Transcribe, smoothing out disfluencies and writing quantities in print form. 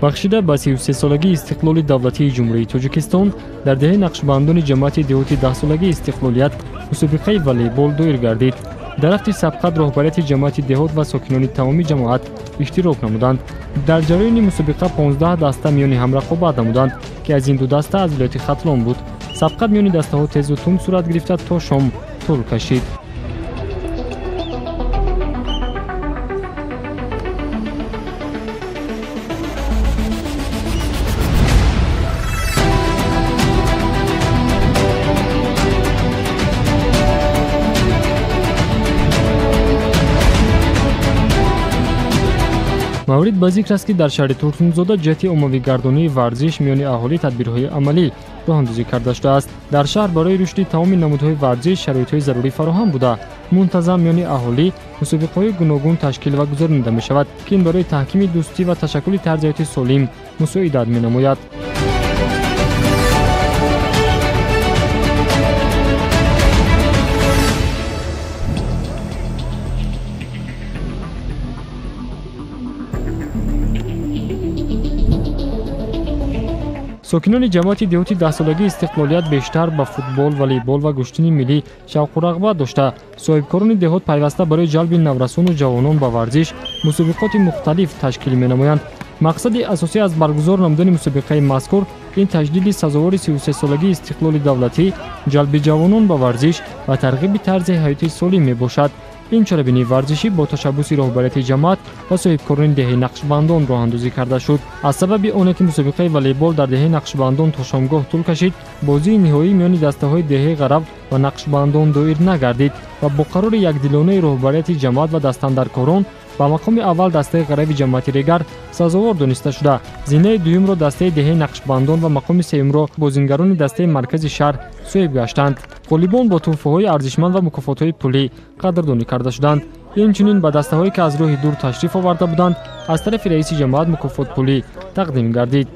бахшида ба 33 солагии истиқлоли давлатии ҷумҳурии Тоҷикистон дар деҳаи нақшбандони ҷамоати деҳоти 10 солагии истиқлолият мусобиқаи волейбол доир гардид. дар рафти сабқат роҳбарияти ҷамоати деҳот ва сокинони тамоми ҷамоат иштирок намуданд. дар ҷараёни мусобиқа 15 даста миёни ҳам рақобат намуданд ки аз ин ду даста аз вилояти хатлон буд. сабқат миёни дастаҳо тезу тунд сурат гирифта то шом тӯл кашид. маврид ба зикр аст ки дар шаҳри турсунзода ҷиҳати оммавигардонии варзиш миёни аҳолӣ тадбирҳои амалӣ роҳандозӣ карда шудааст. дар шаҳр барои рушди тамоми намудҳои варзиш шароитҳои зарурӣ фароҳам буда мунтазам миёни аҳолӣ мусобиқаҳои гуногун ташкил ва гузаронида мешавад ки ин барои таҳкими дӯстӣ ва ташаккули тарзи ҳаёти солим мусоидат менамояд. сокинони ҷамоати деҳоти 10 солагии истиқлолият бештар ба футбол, волейбол ва гӯштини миллӣ шавқу рағбат дошта, соҳибкорони деҳот пайваста барои ҷалби наврасону ҷавонон ба варзиш мусобиқоти мухталиф ташкил менамоянд. мақсади асосӣ аз баргузор намудани мусобиқаи мазкур ин таҷдиди сазовори 33 солагии истиқлоли давлатӣ, ҷалби ҷавонон ба варзиш ва тарғиби тарзи ҳаёти солим мебошад. ин чорабинии варзишӣ бо ташаббуси роҳбарияти ҷамоат ва соҳибкорони деҳаи нақшбандон роҳандозӣ карда шуд. аз сабаби оне ки мусобиқаи волейбол дар деҳаи нақшбандон то шомгоҳ тӯл кашид, бозии ниҳоӣ миёни дастаҳои деҳаи ғараб ва нақшбандон доир нагардид ва бо қарори якдилонаи роҳбарияти ҷамоат ва дастандаркорон ба мақоми аввал дастаи ғараби ҷамоати регар сазовор дониста шуда, зинаи дуюмро дастаи деҳаи нақшбандон ва мақоми сеюмро бозингарони дастаи маркази шаҳр соҳиб гаштанд. ғолибон бо тӯҳфаҳои арзишманд ва мукофотҳои пулӣ қадрдонӣ карда шуданд. инчунин ба дастаҳое ки аз роҳи дур ташриф оварда буданд аз тарафи раиси ҷамоат мукофотпулӣ тақдим гардид.